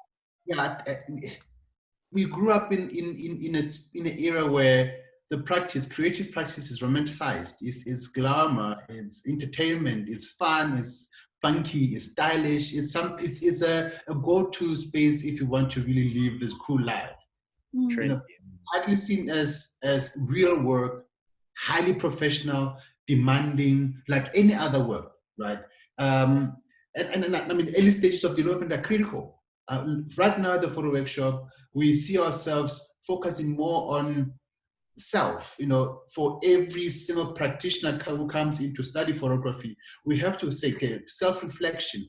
we grew up in an era where the creative practice is romanticized. It's glamour, it's entertainment, it's fun, it's funky, it's stylish. It's a go-to space if you want to really live this cool life. You know, hardly seen as real work, highly professional, demanding, like any other work, right? And I mean, early stages of development are critical. Right now, at the photo workshop, we see ourselves focusing more on self. For every single practitioner who comes in to study photography, we have to say, okay, self-reflection.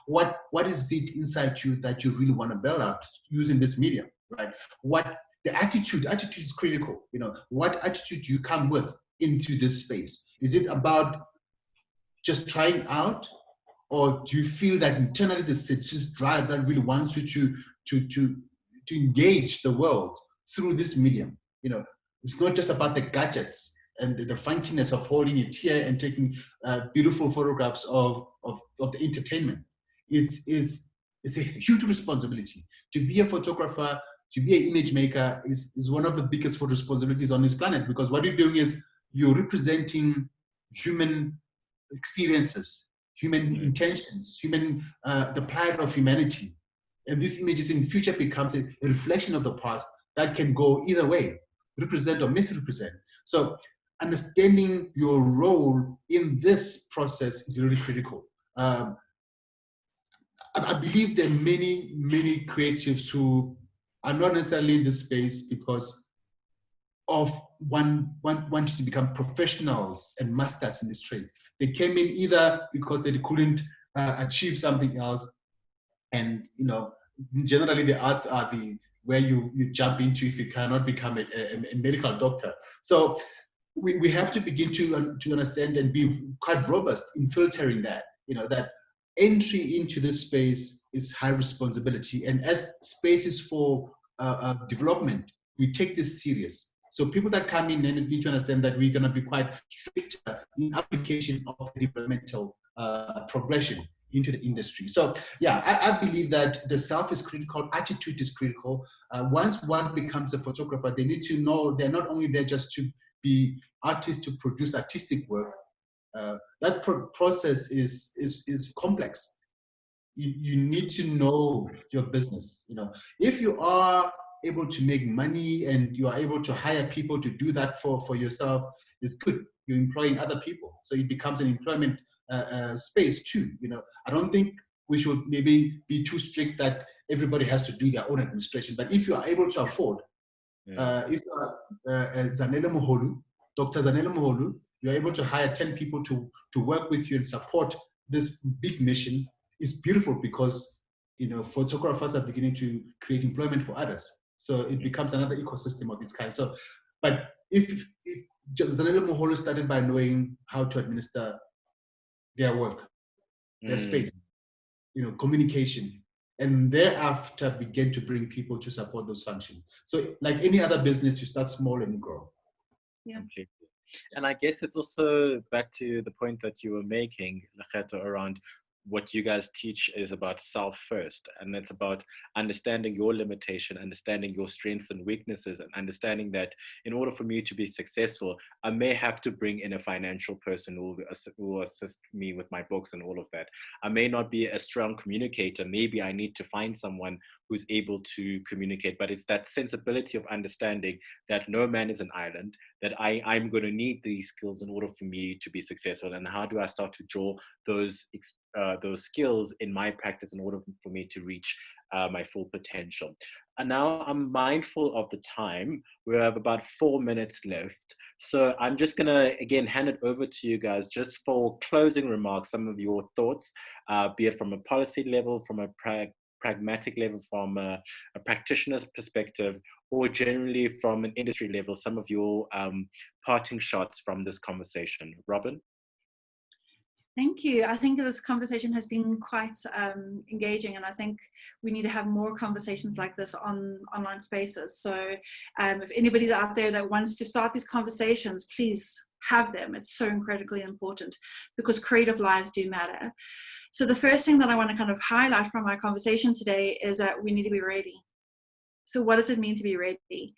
What is it inside you that you really want to build out using this medium, right? What the attitude is critical. What attitude do you come with into this space? Is it about just trying out, or do you feel that internally there's this drive that really wants you to engage the world through this medium? It's not just about the gadgets and the funkiness of holding it here and taking beautiful photographs of the entertainment. It's a huge responsibility. To be a photographer, to be an image maker is one of the biggest responsibilities on this planet, because what you're doing is you're representing human experiences, human intentions, the pride of humanity. And these images in future becomes a reflection of the past that can go either way, represent or misrepresent. So understanding your role in this process is really critical. I believe there are many, many creatives who are not necessarily in this space because of wanting to become professionals and masters in this trade. They came in either because they couldn't achieve something else, and generally the arts are where you jump into if you cannot become a medical doctor. So we have to begin to understand and be quite robust in filtering that. That entry into this space is high responsibility, and as spaces for development, we take this serious. So people that come in need to understand that we're going to be quite strict in application of the developmental progression into the industry. So yeah, I believe that the self is critical, attitude is critical. Once one becomes a photographer, they need to know they're not only there just to be artists, to produce artistic work. That process is complex. You need to know your business. If you are able to make money and you are able to hire people to do that for yourself, it's good. You're employing other people, so it becomes an employment space too. I don't think we should maybe be too strict that everybody has to do their own administration. But if you are able to afford, if you are Zanele Moholu, Dr. Zanele Moholu, you're able to hire 10 people to work with you and support this big mission. It's beautiful because photographers are beginning to create employment for others. So it becomes another ecosystem of its kind. So, but if Zanele Moholu started by knowing how to administer their work, their space, communication, and thereafter begin to bring people to support those functions. So like any other business, you start small and you grow. Yeah. And I guess it's also back to the point that you were making, Lekgetho, around what you guys teach is about self first, and it's about understanding your limitation, understanding your strengths and weaknesses, and understanding that in order for me to be successful, I may have to bring in a financial person who will assist me with my books and all of that. I may not be a strong communicator. Maybe I need to find someone who's able to communicate, but it's that sensibility of understanding that no man is an island, that I'm going to need these skills in order for me to be successful. And how do I start to draw those skills in my practice in order for me to reach my full potential? And now I'm mindful of the time. We have about 4 minutes left. So I'm just going to, again, hand it over to you guys just for closing remarks, some of your thoughts, be it from a policy level, from a pragmatic level, from a practitioner's perspective, or generally from an industry level, some of your parting shots from this conversation. Robin? Thank you. I think this conversation has been quite engaging, and I think we need to have more conversations like this on online spaces. So if anybody's out there that wants to start these conversations, please have them. It's so incredibly important because creative lives do matter. So the first thing that I want to kind of highlight from our conversation today is that we need to be ready. So what does it mean to be ready?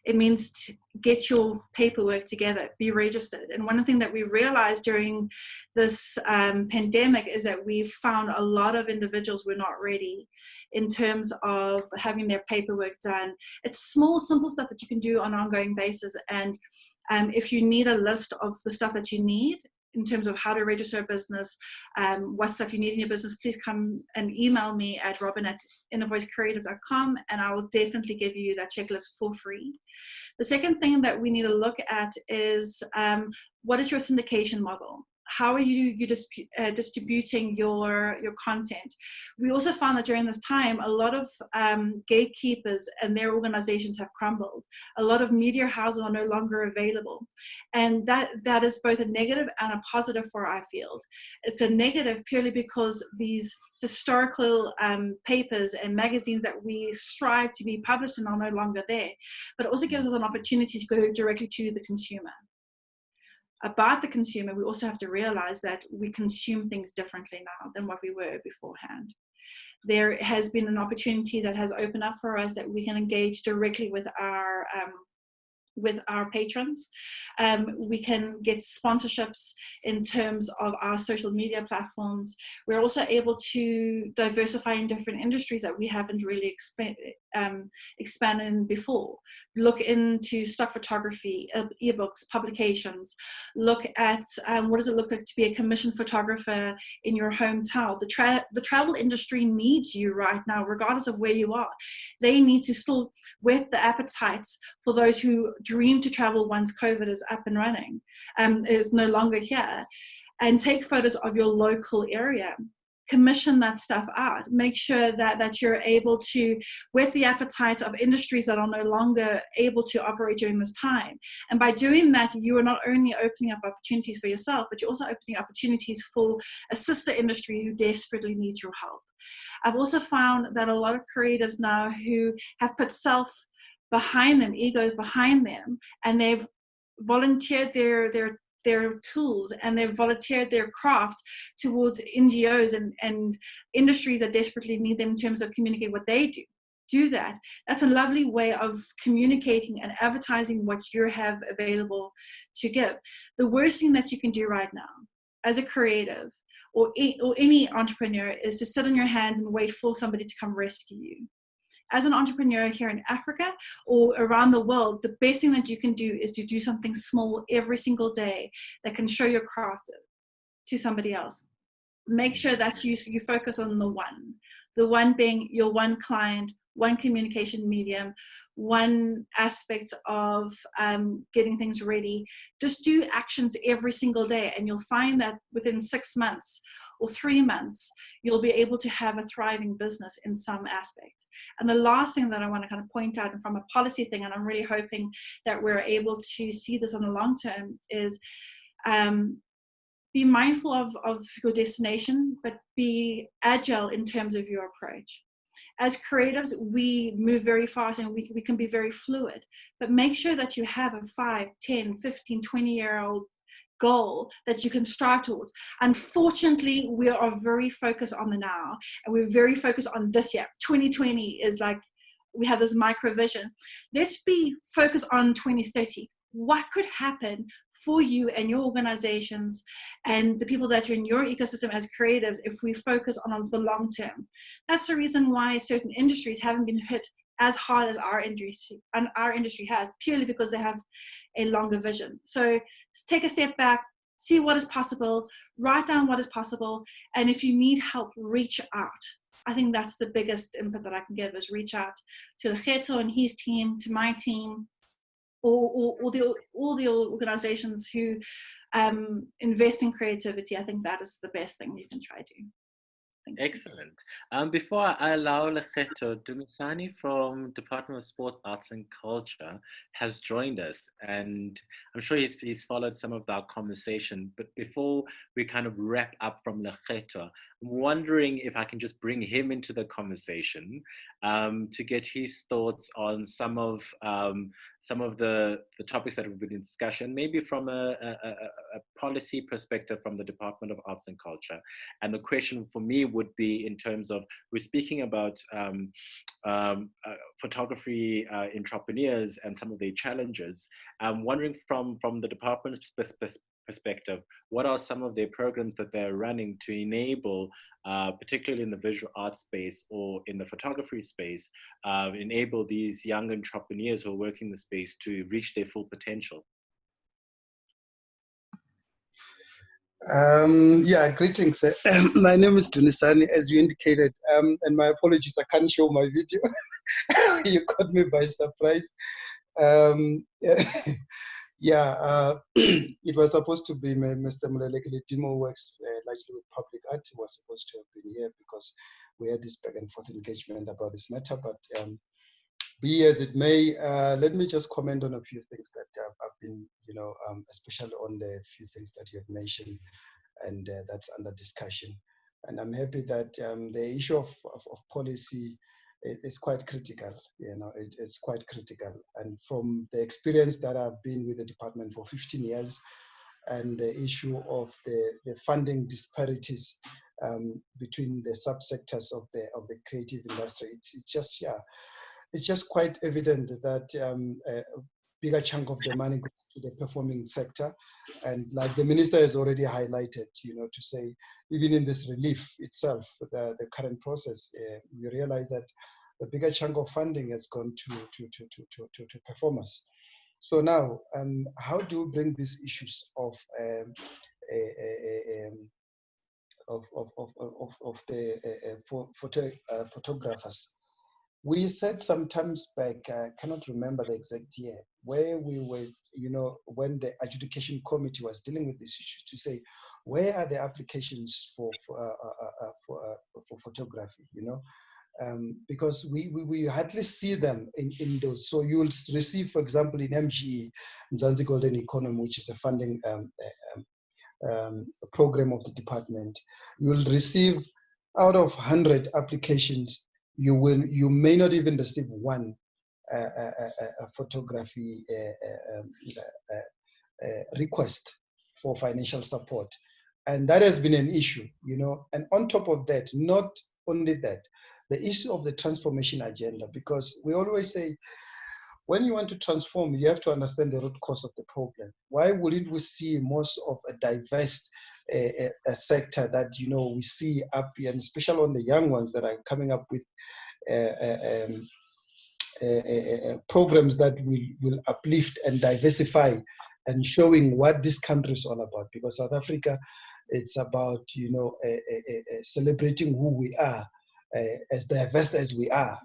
It means to get your paperwork together, be registered. And one thing that we realized during this pandemic is that we found a lot of individuals were not ready in terms of having their paperwork done. It's small, simple stuff that you can do on an ongoing basis. And if you need a list of the stuff that you need in terms of how to register a business, what stuff you need in your business, please come and email me at robin@innervoicecreative.com, and I will definitely give you that checklist for free. The second thing that we need to look at is what is your syndication model? How are you distributing your content? We also found that during this time, a lot of gatekeepers and their organizations have crumbled. A lot of media houses are no longer available. And that is both a negative and a positive for our field. It's a negative purely because these historical papers and magazines that we strive to be published in are no longer there. But it also gives us an opportunity to go directly to the consumer. About the consumer, we also have to realize that we consume things differently now than what we were beforehand. There has been an opportunity that has opened up for us that we can engage directly with our patrons. We can get sponsorships in terms of our social media platforms. We're also able to diversify in different industries that we haven't really expanded in before. Look into stock photography, ebooks, publications. Look at what does it look like to be a commissioned photographer in your hometown. The travel industry needs you right now, regardless of where you are. They need to still whet the appetites for those who dream to travel once COVID is up and running, is no longer here, and take photos of your local area. Commission that stuff out. Make sure that you're able to whet the appetite of industries that are no longer able to operate during this time. And by doing that, you are not only opening up opportunities for yourself, but you're also opening opportunities for a sister industry who desperately needs your help. I've also found that a lot of creatives now who have put self behind them, egos behind them, and they've volunteered their tools and they've volunteered their craft towards NGOs and industries that desperately need them in terms of communicate what they do that. That's a lovely way of communicating and advertising what you have available to give. The worst thing that you can do right now as a creative or any entrepreneur is to sit on your hands and wait for somebody to come rescue you. As an entrepreneur here in Africa or around the world, the best thing that you can do is to do something small every single day that can show your craft to somebody else. Make sure that you focus on the one being your one client, one communication medium, one aspect of getting things ready. Just do actions every single day, and you'll find that within 6 months or 3 months, you'll be able to have a thriving business in some aspect. And the last thing that I want to kind of point out, and from a policy thing, and I'm really hoping that we're able to see this on the long term, is be mindful of your destination, but be agile in terms of your approach. As creatives, we move very fast and we can be very fluid, but make sure that you have a 5, 10, 15, 20-year-old goal that you can strive towards. Unfortunately, we are very focused on the now, and we're very focused on this year. 2020 is like, we have this micro vision. Let's be focused on 2030. What could happen for you and your organizations and the people that are in your ecosystem as creatives if we focus on the long term? That's the reason why certain industries haven't been hit as hard as our industry has, purely because they have a longer vision. So take a step back, see what is possible, write down what is possible, and if you need help, reach out. I think that's the biggest input that I can give, is reach out to Lekgetho and his team, to my team, or all the organizations who invest in creativity. I think that is the best thing you can try to do. Excellent. Before I allow Lekgetho, Dumisani from Department of Sports, Arts and Culture has joined us, and I'm sure he's followed some of our conversation. But before we kind of wrap up from Lekgetho, I'm wondering if I can just bring him into the conversation to get his thoughts on some of the topics that have been in discussion, maybe from a policy perspective from the Department of Arts and Culture. And the question for me would be, in terms of, we're speaking about photography entrepreneurs and some of their challenges. I'm wondering from the department's perspective, what are some of their programs that they're running to enable, particularly in the visual arts space or in the photography space, enable these young entrepreneurs who are working the space to reach their full potential? Yeah, greetings. My name is Dumisani, as you indicated, and my apologies, I can't show my video. You caught me by surprise. It was supposed to be Mr. Mulelekile Dimo, who works largely with public art. He was supposed to have been here because we had this back and forth engagement about this matter, but be as it may, let me just comment on a few things that I've been, especially on the few things that you have mentioned, and that's under discussion. And I'm happy that the issue of policy is quite critical. It's quite critical. And from the experience that I've been with the department for 15 years, and the issue of the funding disparities between the subsectors of the creative industry, it's just quite evident that a bigger chunk of the money goes to the performing sector. And like the minister has already highlighted, to say, even in this relief itself, the current process, we realize that the bigger chunk of funding has gone to performers. So now, how do we bring these issues of the photographers? We said some times back, I cannot remember the exact year, where we were, when the adjudication committee was dealing with this issue, to say, where are the applications for photography, because we hardly see them in those. So you will receive, for example, in MGE, Mzansi Golden Economy, which is a funding program of the department, you will receive, out of 100 applications, you may not even receive one photography request for financial support. And that has been an issue, and on top of that, not only that, the issue of the transformation agenda, because we always say, when you want to transform, you have to understand the root cause of the problem. Why wouldn't we see most of a diverse a sector that, we see up here, and especially on the young ones that are coming up with programs that will uplift and diversify and showing what this country is all about? Because South Africa, it's about, celebrating who we are, as diverse as we are,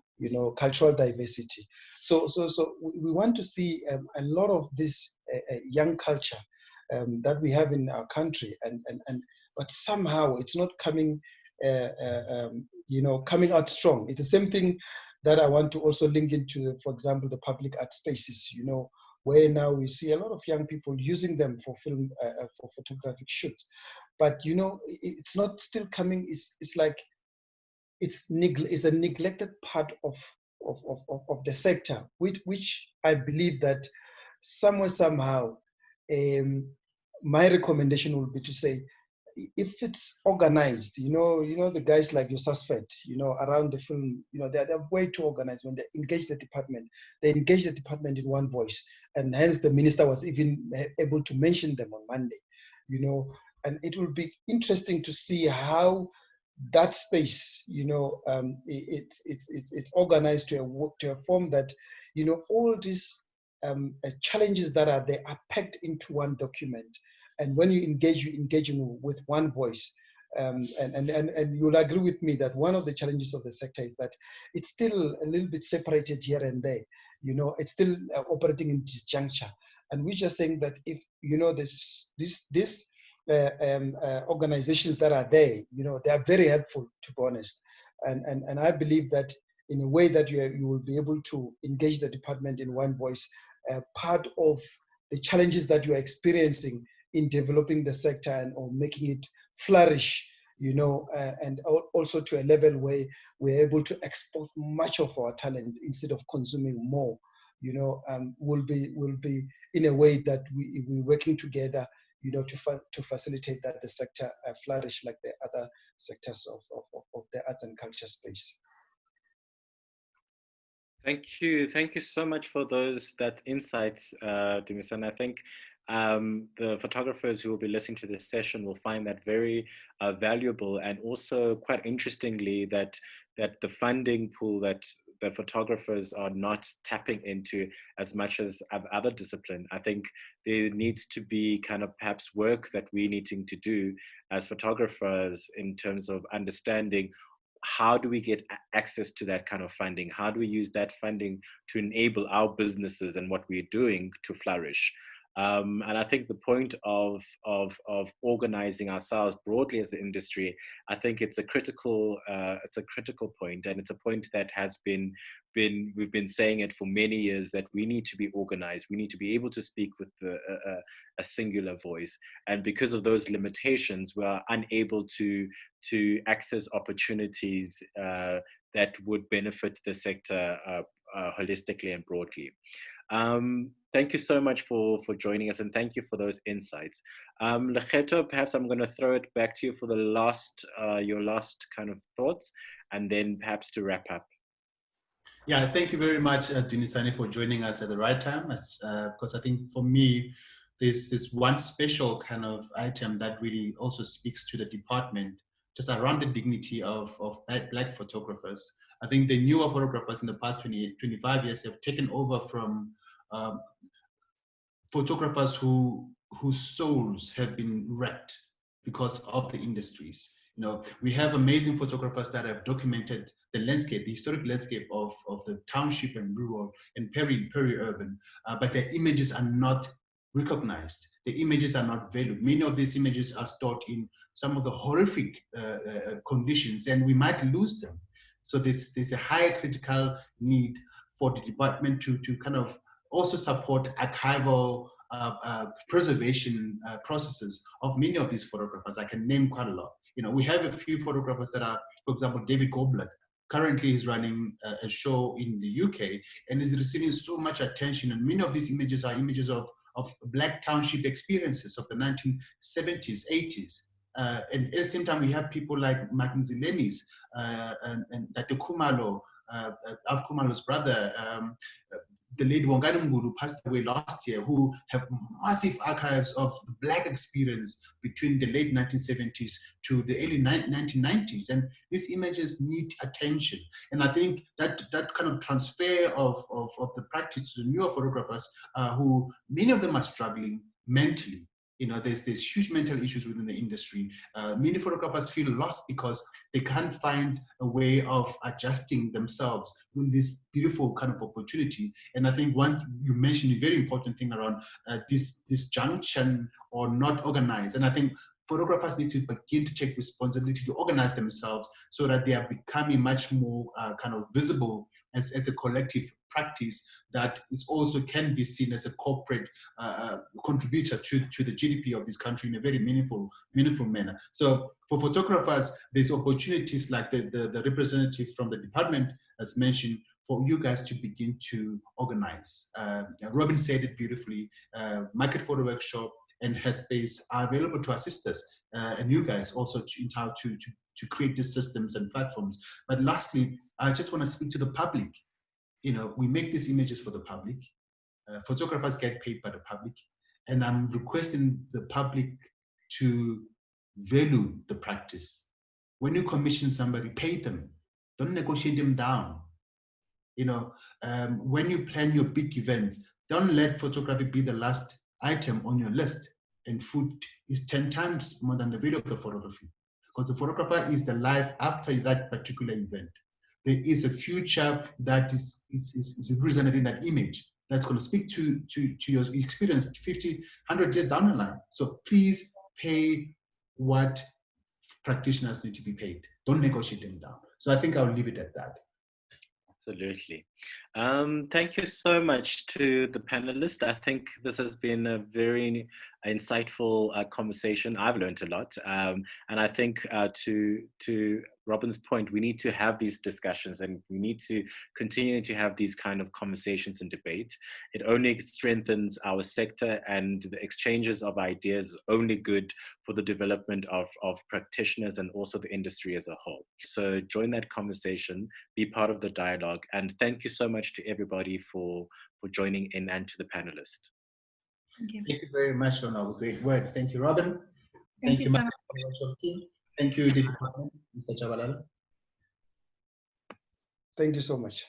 cultural diversity. So we want to see a lot of this young culture that we have in our country, but somehow it's not coming, coming out strong. It's the same thing that I want to also link into, for example, the public art spaces, where now we see a lot of young people using them for film, for photographic shoots. But, it's not still coming. It's like, it's a neglected part of the sector, which I believe that somehow, my recommendation would be to say, if it's organized, the guys like your suspect, around the film, they're way too organized. When they engage the department, in one voice, and hence the minister was even able to mention them on Monday, and it will be interesting to see how that space, it's organized to a form that, all these challenges that are there are packed into one document. And when you engage, with one voice. And you'll agree with me that one of the challenges of the sector is that it's still a little bit separated here and there. It's still operating in disjuncture. And we're just saying that if, this organizations that are there, they are very helpful, to be honest. And I believe that in a way that you will be able to engage the department in one voice, part of the challenges that you are experiencing in developing the sector or making it flourish, and also to a level where we're able to export much of our talent instead of consuming more, will be in a way that we're working together, to facilitate that the sector flourish like the other sectors of the arts and culture space. Thank you so much for that insights, Demis. And I think the photographers who will be listening to this session will find that very valuable, and also quite interestingly that the funding pool that the photographers are not tapping into as much as other discipline. I think there needs to be kind of perhaps work that we needing to do as photographers in terms of understanding how do we get access to that kind of funding? How do we use that funding to enable our businesses and what we're doing to flourish? And I think the point of organizing ourselves broadly as an industry, I think it's a critical point, and it's a point that has been we've been saying it for many years, that we need to be organized. We need to be able to speak with a singular voice, and because of those limitations, we are unable to access opportunities that would benefit the sector holistically and broadly. Thank you so much for joining us, and thank you for those insights. Lekgetho, perhaps I'm going to throw it back to you for your last kind of thoughts, and then perhaps to wrap up. Yeah, thank you very much, Dunisani, for joining us at the right time. Because I think for me, there's this one special kind of item that really also speaks to the department, just around the dignity of Black photographers. I think the newer photographers in the past 25 years have taken over from photographers whose souls have been wrecked because of the industries. We have amazing photographers that have documented the landscape, the historic landscape of the township and rural and peri-urban, but their images are not recognized. The images are not valued. Many of these images are stored in some of the horrific conditions, and we might lose them. So there's a high critical need for the department to kind of also support archival preservation processes of many of these photographers. I can name quite a lot. We have a few photographers that are, for example, David Goldblatt. Currently, he's running a show in the UK and is receiving so much attention. And many of these images are images of Black township experiences of the 1970s, 80s. And at the same time, we have people like Martin Zilenis and Dr. Khumalo, Alf Khumalo's brother, the late Wongani Mngulu, who passed away last year, who have massive archives of Black experience between the late 1970s to the early 1990s. And these images need attention. And I think that kind of transfer of the practice to the newer photographers, who many of them are struggling mentally. There's huge mental issues within the industry. Many photographers feel lost because they can't find a way of adjusting themselves in this beautiful kind of opportunity. And I think you mentioned a very important thing around this junction or not organized. And I think photographers need to begin to take responsibility to organize themselves so that they are becoming much more kind of visible as a collective practice that is also can be seen as a corporate contributor to the GDP of this country in a very meaningful manner. So for photographers, there's opportunities like the representative from the department has mentioned for you guys to begin to organize. Robin said it beautifully, market photo workshop, and Headspace are available to assist us and you guys also in how to create these systems and platforms. But lastly, I just want to speak to the public. You know, we make these images for the public. Photographers get paid by the public, and I'm requesting the public to value the practice. When you commission somebody, pay them. Don't negotiate them down. You know, when you plan your big events, don't let photography be the last item on your list. And food is 10 times more than the video of the photography, because the photographer is the life after that particular event. There is a future that is represented in that image that's going to speak to your experience 50, 100 years down the line. So please pay what practitioners need to be paid. Don't negotiate them down. So I think I'll leave it at that. Absolutely. Thank you so much to the panelists. I think this has been a very insightful conversation. I've learned a lot. And I think to Robin's point, we need to have these discussions and we need to continue to have these kind of conversations and debate. It only strengthens our sector, and the exchanges of ideas is only good for the development of practitioners and also the industry as a whole. So join that conversation, be part of the dialogue, and thank you so much to everybody for joining in and to the panelists. Thank you. Thank you very much, Lona. Great word. Thank you, Robin. Thank you so much. Thank you, Mr. Chabalala. Thank you so much.